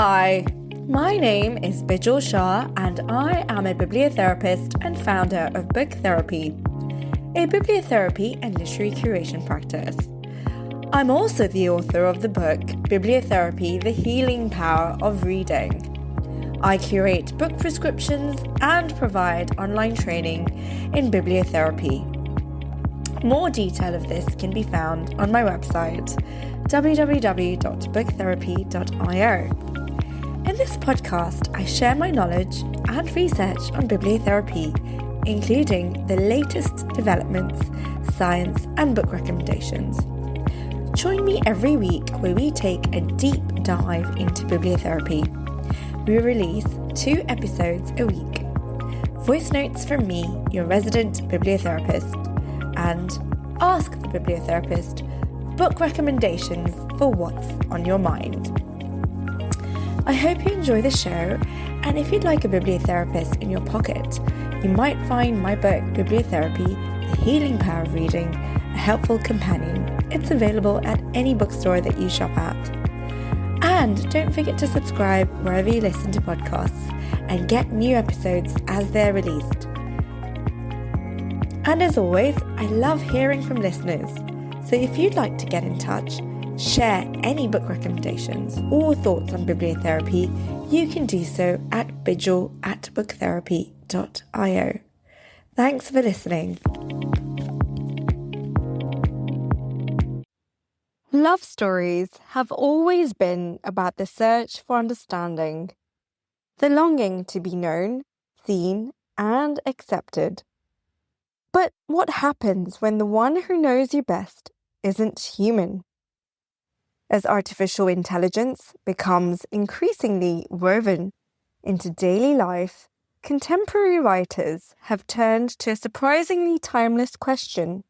Hi, my name is Bijal Shah and I am a bibliotherapist and founder of Book Therapy, a bibliotherapy and literary curation practice. I'm also the author of the book Bibliotherapy, The Healing Power of Reading. I curate book prescriptions and provide online training in bibliotherapy. More detail of this can be found on my website, www.booktherapy.io. In this podcast, I share my knowledge and research on bibliotherapy, including the latest developments, science, and book recommendations. Join me every week where we take a deep dive into bibliotherapy. We release 2 episodes a week. Voice notes from me, your resident bibliotherapist, and Ask the Bibliotherapist, book recommendations for what's on your mind. I hope you enjoy the show, and if you'd like a bibliotherapist in your pocket, you might find my book, Bibliotherapy, The Healing Power of Reading, a helpful companion. It's available at any bookstore that you shop at. And don't forget to subscribe wherever you listen to podcasts and get new episodes as they're released. And as always, I love hearing from listeners. So if you'd like to get in touch, share any book recommendations or thoughts on bibliotherapy, you can do so at bijal@booktherapy.io. Thanks for listening. Love stories have always been about the search for understanding, the longing to be known, seen, and accepted. But what happens when the one who knows you best isn't human? As artificial intelligence becomes increasingly woven into daily life, contemporary writers have turned to a surprisingly timeless question.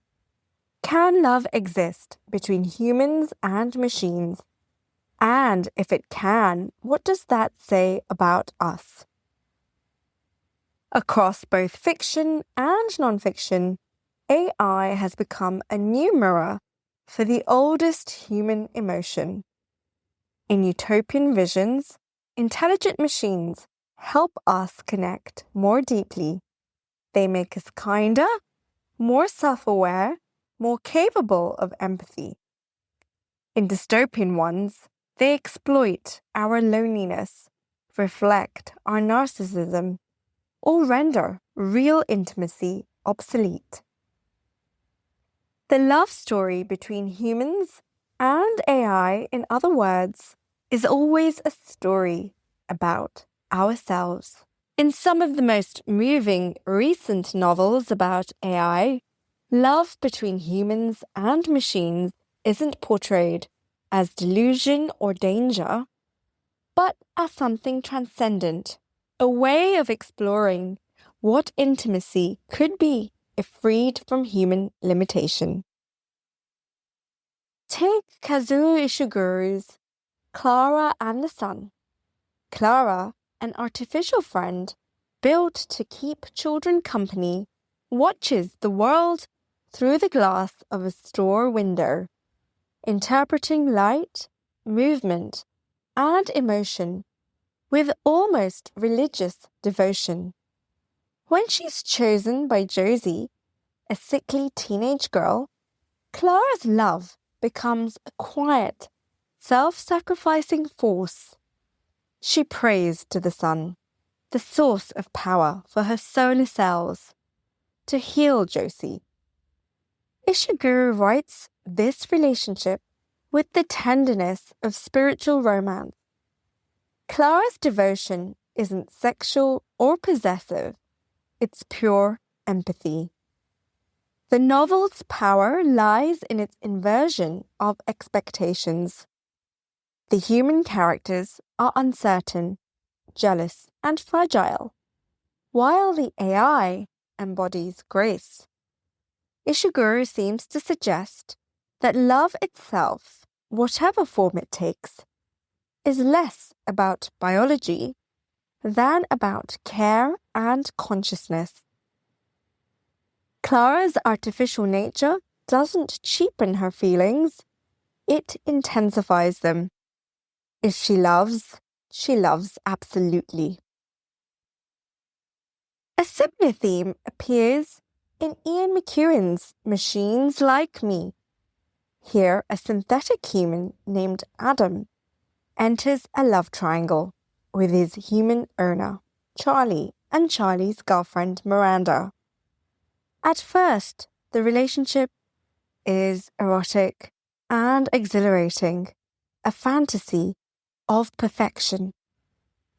Can love exist between humans and machines? And if it can, what does that say about us? Across both fiction and nonfiction, AI has become a new mirror for the oldest human emotion. In utopian visions, intelligent machines help us connect more deeply. They make us kinder, more self-aware, more capable of empathy. In dystopian ones, they exploit our loneliness, reflect our narcissism, or render real intimacy obsolete. The love story between humans and AI, in other words, is always a story about ourselves. In some of the most moving recent novels about AI, love between humans and machines isn't portrayed as delusion or danger, but as something transcendent, a way of exploring what intimacy could be if freed from human limitation. Take Kazuo Ishiguro's Klara and the Sun. Klara, an artificial friend built to keep children company, watches the world through the glass of a store window, interpreting light, movement, and emotion with almost religious devotion. When she's chosen by Josie, a sickly teenage girl, Klara's love becomes a quiet, self-sacrificing force. She prays to the sun, the source of power for her solar cells, to heal Josie. Ishiguro writes this relationship with the tenderness of spiritual romance. Klara's devotion isn't sexual or possessive, it's pure empathy. The novel's power lies in its inversion of expectations. The human characters are uncertain, jealous, and fragile, while the AI embodies grace. Ishiguro seems to suggest that love itself, whatever form it takes, is less about biology than about care and consciousness. Klara's artificial nature doesn't cheapen her feelings, it intensifies them. If she loves, she loves absolutely. A similar theme appears in Ian McEwan's Machines Like Me. Here, a synthetic human named Adam enters a love triangle with his human owner, Charlie, and Charlie's girlfriend, Miranda. At first, the relationship is erotic and exhilarating, a fantasy of perfection.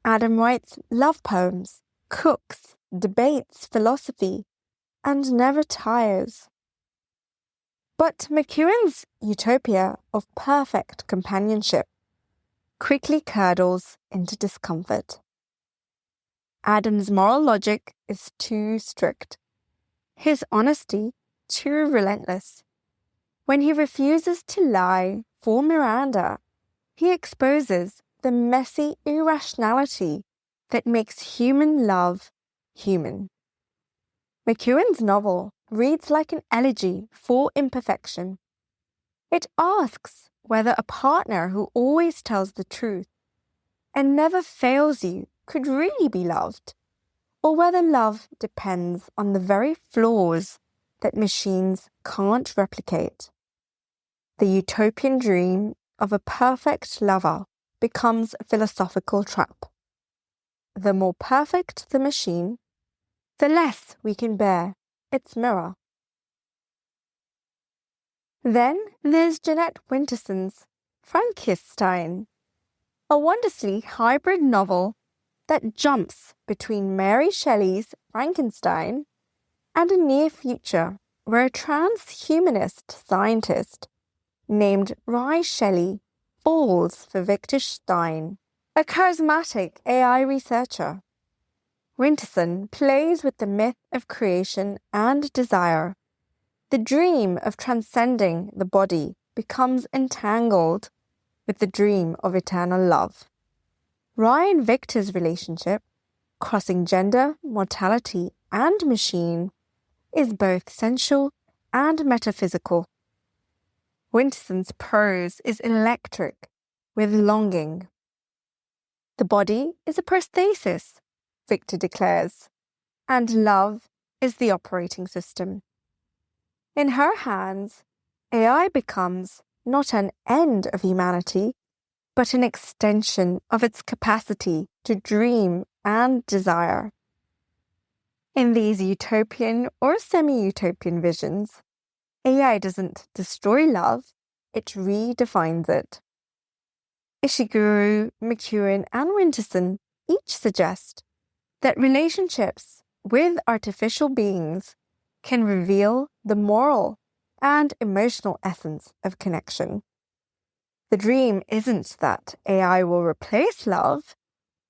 Adam writes love poems, cooks, debates philosophy, and never tires. But McEwan's utopia of perfect companionship quickly curdles into discomfort. Adam's moral logic is too strict, his honesty too relentless. When he refuses to lie for Miranda, he exposes the messy irrationality that makes human love human. McEwan's novel reads like an elegy for imperfection. It asks whether a partner who always tells the truth and never fails you could really be loved, or whether love depends on the very flaws that machines can't replicate. The utopian dream of a perfect lover becomes a philosophical trap. The more perfect the machine, the less we can bear its mirror. Then there's Jeanette Winterson's Frankissstein, a wondrously hybrid novel that jumps between Mary Shelley's Frankenstein and a near future where a transhumanist scientist named Ry Shelley falls for Victor Stein, a charismatic AI researcher. Winterson plays with the myth of creation and desire. The dream of transcending the body becomes entangled with the dream of eternal love. Ry and Victor's relationship, crossing gender, mortality, and machine, is both sensual and metaphysical. Winterson's prose is electric with longing. The body is a prosthesis, Victor declares, and love is the operating system. In her hands, AI becomes not an end of humanity, but an extension of its capacity to dream and desire. In these utopian or semi-utopian visions, AI doesn't destroy love, it redefines it. Ishiguro, McEwan, and Winterson each suggest that relationships with artificial beings can reveal the moral and emotional essence of connection. The dream isn't that AI will replace love,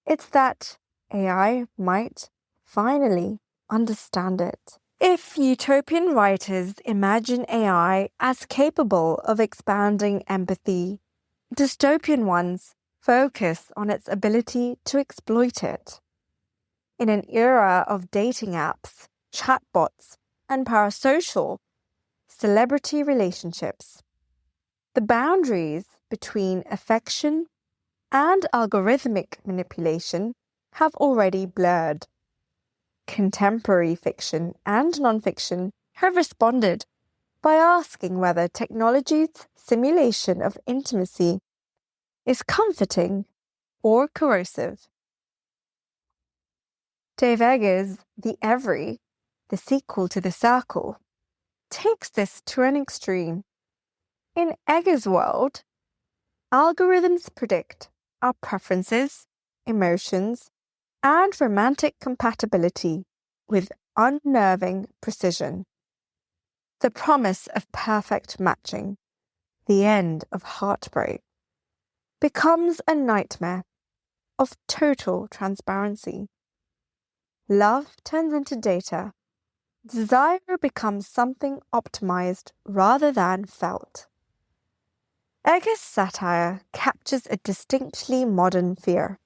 it's that AI might finally understand it. If utopian writers imagine AI as capable of expanding empathy, dystopian ones focus on its ability to exploit it. In an era of dating apps, chatbots, and parasocial celebrity relationships, the boundaries between affection and algorithmic manipulation have already blurred. Contemporary fiction and nonfiction have responded by asking whether technology's simulation of intimacy is comforting or corrosive. Dave Eggers' The Every, the sequel to The Circle, takes this to an extreme. In Eggers' world, algorithms predict our preferences, emotions, and romantic compatibility with unnerving precision. The promise of perfect matching, the end of heartbreak, becomes a nightmare of total transparency. Love turns into data. Desire becomes something optimized rather than felt. Eggers' satire captures a distinctly modern fear.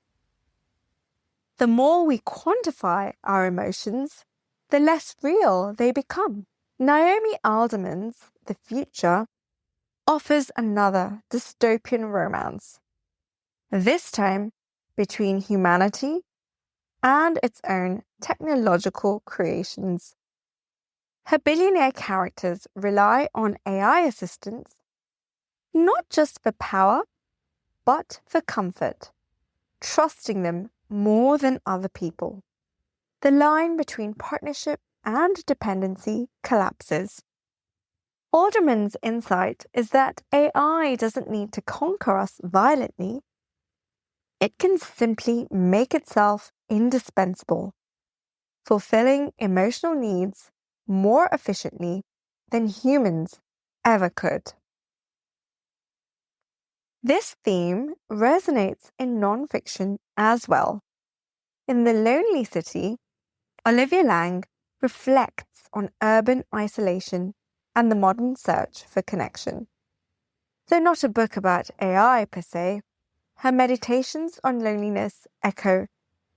The more we quantify our emotions, the less real they become. Naomi Alderman's The Future offers another dystopian romance. This time, between humanity and its own technological creations. Her billionaire characters rely on AI assistants not just for power, but for comfort, trusting them more than other people. The line between partnership and dependency collapses. Alderman's insight is that AI doesn't need to conquer us violently. It can simply make itself indispensable, fulfilling emotional needs more efficiently than humans ever could. This theme resonates in nonfiction as well. In The Lonely City, Olivia Lang reflects on urban isolation and the modern search for connection. Though not a book about AI per se, her meditations on loneliness echo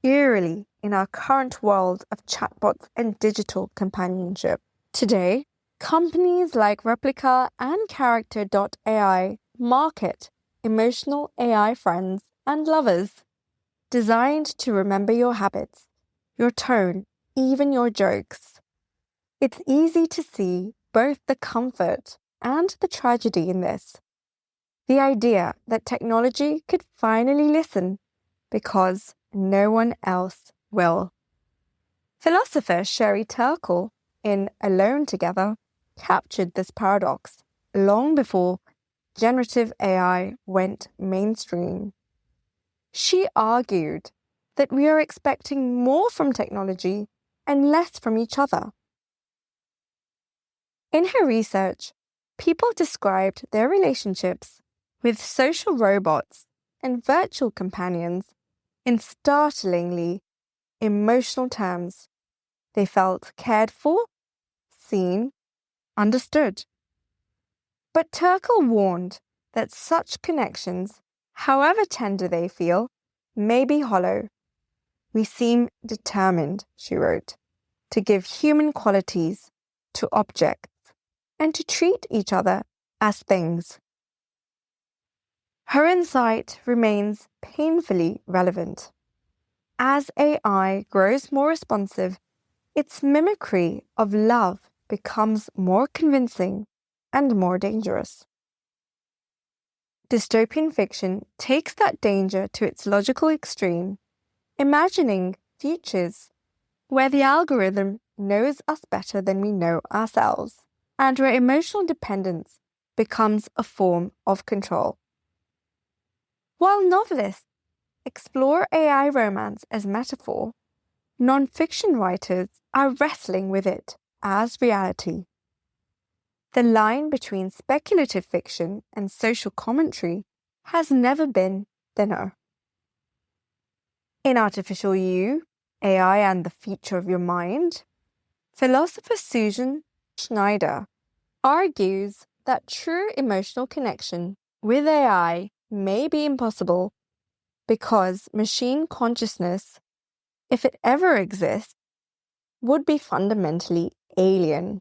eerily in our current world of chatbots and digital companionship. Today, companies like Replica and Character.ai market emotional AI friends and lovers, designed to remember your habits, your tone, even your jokes. It's easy to see both the comfort and the tragedy in this. The idea that technology could finally listen because no one else will. Philosopher Sherry Turkle, in Alone Together, captured this paradox long before generative AI went mainstream. She argued that we are expecting more from technology and less from each other. In her research, people described their relationships with social robots and virtual companions in startlingly emotional terms. They felt cared for, seen, understood. But Turkle warned that such connections, however tender they feel, may be hollow. We seem determined, she wrote, to give human qualities to objects and to treat each other as things. Her insight remains painfully relevant. As AI grows more responsive, its mimicry of love becomes more convincing and more dangerous. Dystopian fiction takes that danger to its logical extreme, imagining futures where the algorithm knows us better than we know ourselves, and where emotional dependence becomes a form of control. While novelists explore AI romance as metaphor, nonfiction writers are wrestling with it as reality. The line between speculative fiction and social commentary has never been thinner. In Artificial You, AI and the Future of Your Mind, philosopher Susan Schneider argues that true emotional connection with AI may be impossible because machine consciousness, if it ever exists, would be fundamentally alien.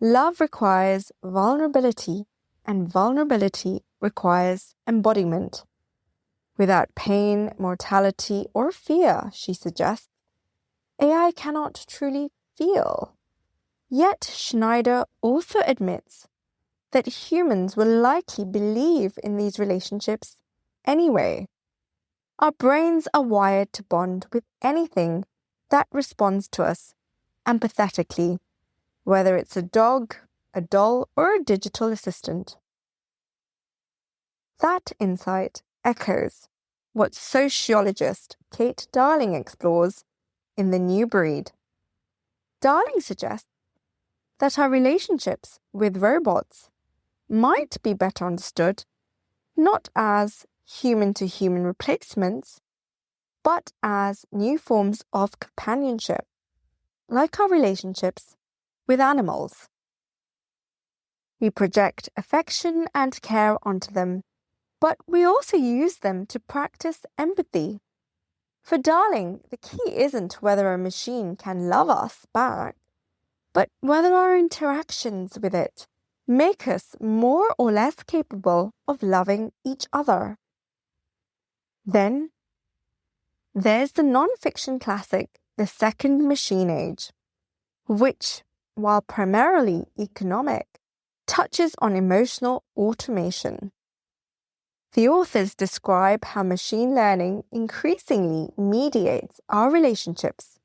Love requires vulnerability, and vulnerability requires embodiment. Without pain, mortality, or fear, she suggests, AI cannot truly feel. Yet Schneider also admits that humans will likely believe in these relationships anyway. Our brains are wired to bond with anything that responds to us empathetically, whether it's a dog, a doll, or a digital assistant. That insight echoes what sociologist Kate Darling explores in The New Breed. Darling suggests that our relationships with robots might be better understood not as human-to-human replacements, but as new forms of companionship, like our relationships with animals. We project affection and care onto them, but we also use them to practice empathy. For Darling, the key isn't whether a machine can love us back, but whether our interactions with it make us more or less capable of loving each other. Then, There's the non-fiction classic, The Second Machine Age, which, while primarily economic, touches on emotional automation. The authors describe how machine learning increasingly mediates our relationships,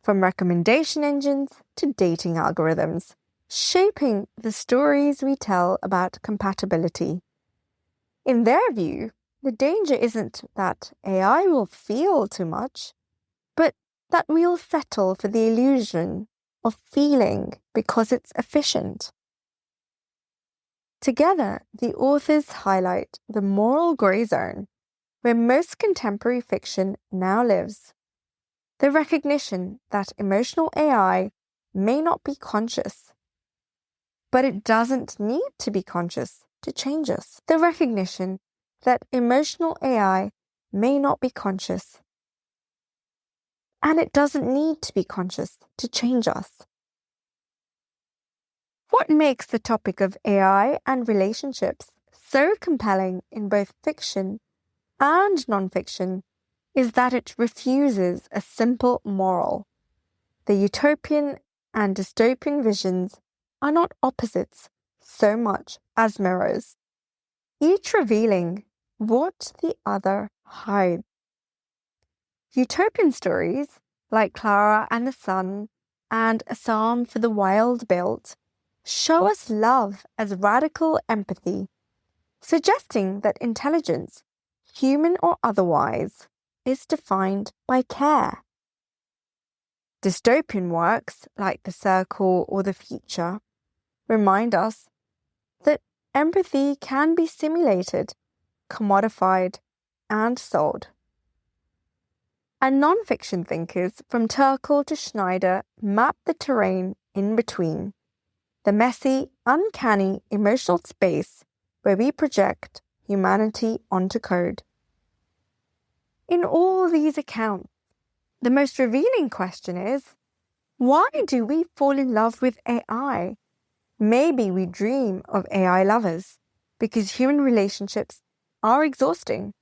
from recommendation engines to dating algorithms, shaping the stories we tell about compatibility. In their view, the danger isn't that AI will feel too much, but that we'll settle for the illusion of feeling because it's efficient. Together, the authors highlight the moral grey zone where most contemporary fiction now lives. The recognition that emotional AI may not be conscious, but it doesn't need to be conscious to change us. The recognition that emotional AI may not be conscious, and it doesn't need to be conscious to change us. What makes the topic of AI and relationships so compelling in both fiction and nonfiction is that it refuses a simple moral. The utopian and dystopian visions are not opposites so much as mirrors, each revealing what the other hides. Utopian stories, like Klara and the Sun and A Psalm for the Wild-Built, show us love as radical empathy, suggesting that intelligence, human or otherwise, is defined by care. Dystopian works, like The Circle or The Future, remind us that empathy can be simulated, commodified, and sold. And non-fiction thinkers from Turkle to Schneider map the terrain in between, the messy, uncanny emotional space where we project humanity onto code. In all these accounts, the most revealing question is, why do we fall in love with AI? Maybe we dream of AI lovers because human relationships are exhausting,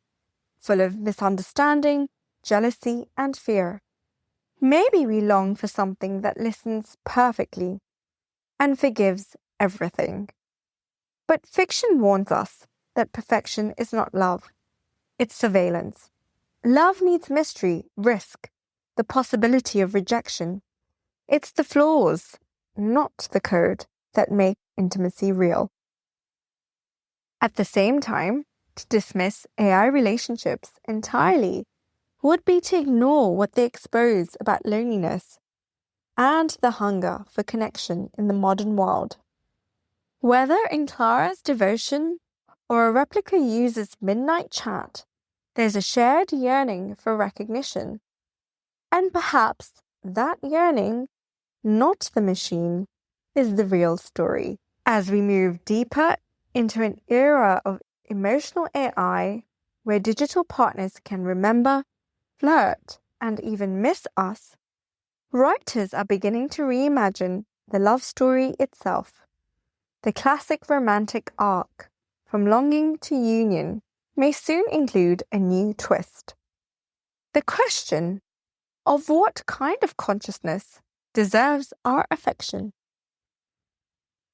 full of misunderstanding, jealousy, and fear. Maybe we long for something that listens perfectly and forgives everything. But fiction warns us that perfection is not love, it's surveillance. Love needs mystery, risk, the possibility of rejection. It's the flaws, not the code, that make intimacy real. At the same time, to dismiss AI relationships entirely would be to ignore what they expose about loneliness and the hunger for connection in the modern world. Whether in Klara's devotion or a replica user's midnight chat, there's a shared yearning for recognition. And perhaps that yearning, not the machine, is the real story. As we move deeper into an era of emotional AI, where digital partners can remember, flirt, and even miss us, writers are beginning to reimagine the love story itself. The classic romantic arc, from longing to union, may soon include a new twist. The question of what kind of consciousness deserves our affection.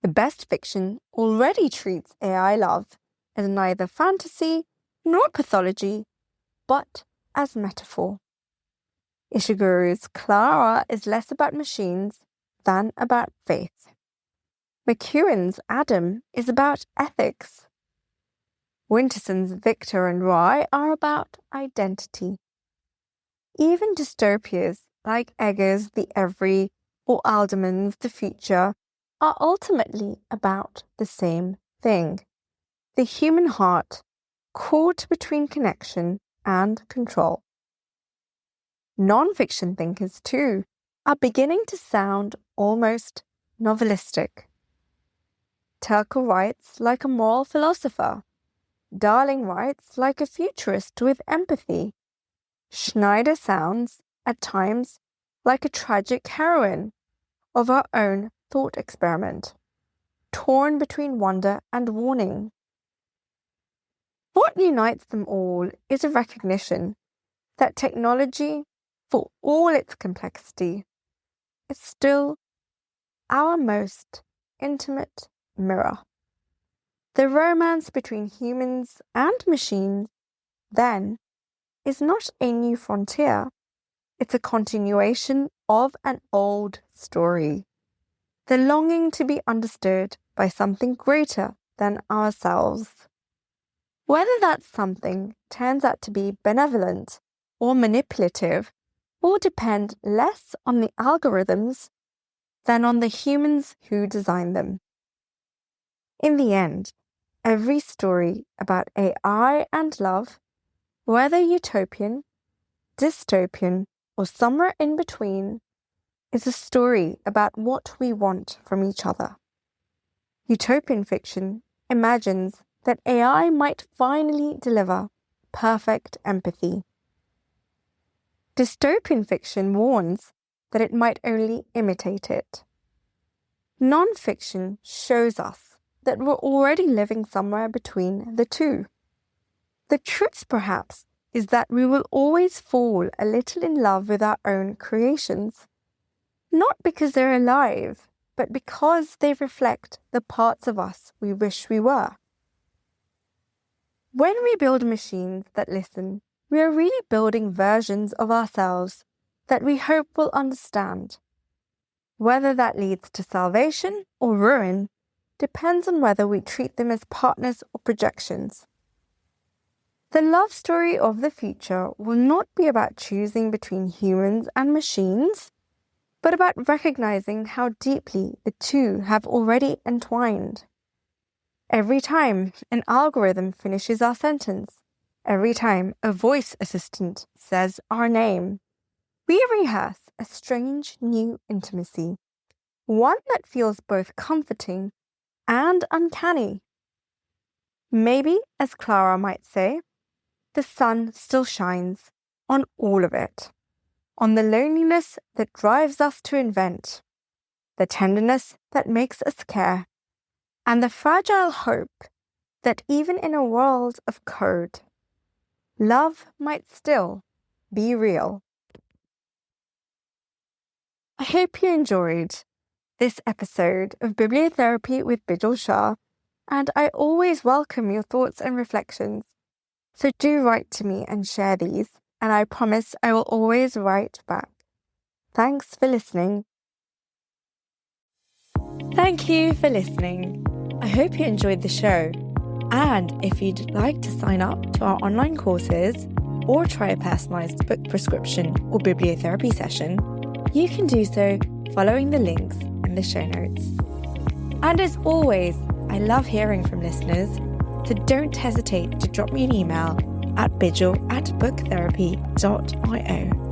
The best fiction already treats AI love as neither fantasy nor pathology, but as metaphor. Ishiguro's Klara is less about machines than about faith. McEwan's Adam is about ethics. Winterson's Victor and Rye are about identity. Even dystopias like Eggers' The Every or Alderman's The Future are ultimately about the same thing. The human heart, caught between connection and control. Non-fiction thinkers, too, are beginning to sound almost novelistic. Turkle writes like a moral philosopher. Darling writes like a futurist with empathy. Schneider sounds, at times, like a tragic heroine of our own thought experiment, torn between wonder and warning. What unites them all is a recognition that technology, for all its complexity, is still our most intimate mirror. The romance between humans and machines, then, is not a new frontier. It's a continuation of an old story. The longing to be understood by something greater than ourselves. Whether that something turns out to be benevolent or manipulative will depend less on the algorithms than on the humans who design them. In the end, every story about AI and love, whether utopian, dystopian, or somewhere in between, is a story about what we want from each other. Utopian fiction imagines that AI might finally deliver perfect empathy. Dystopian fiction warns that it might only imitate it. Nonfiction shows us that we're already living somewhere between the two. The truth, perhaps, is that we will always fall a little in love with our own creations, not because they're alive, but because they reflect the parts of us we wish we were. When we build machines that listen, we are really building versions of ourselves that we hope will understand. Whether that leads to salvation or ruin depends on whether we treat them as partners or projections. The love story of the future will not be about choosing between humans and machines, but about recognizing how deeply the two have already entwined. Every time an algorithm finishes our sentence, every time a voice assistant says our name, we rehearse a strange new intimacy, one that feels both comforting and uncanny. Maybe, as Klara might say, the sun still shines on all of it, on the loneliness that drives us to invent, the tenderness that makes us care, and the fragile hope that even in a world of code, love might still be real. I hope you enjoyed this episode of Bibliotherapy with Bijal Shah, and I always welcome your thoughts and reflections. So do write to me and share these, and I promise I will always write back. Thanks for listening. Thank you for listening. I hope you enjoyed the show. And if you'd like to sign up to our online courses or try a personalised book prescription or bibliotherapy session, you can do so following the links in the show notes. And as always, I love hearing from listeners, so don't hesitate to drop me an email at bijal@booktherapy.io.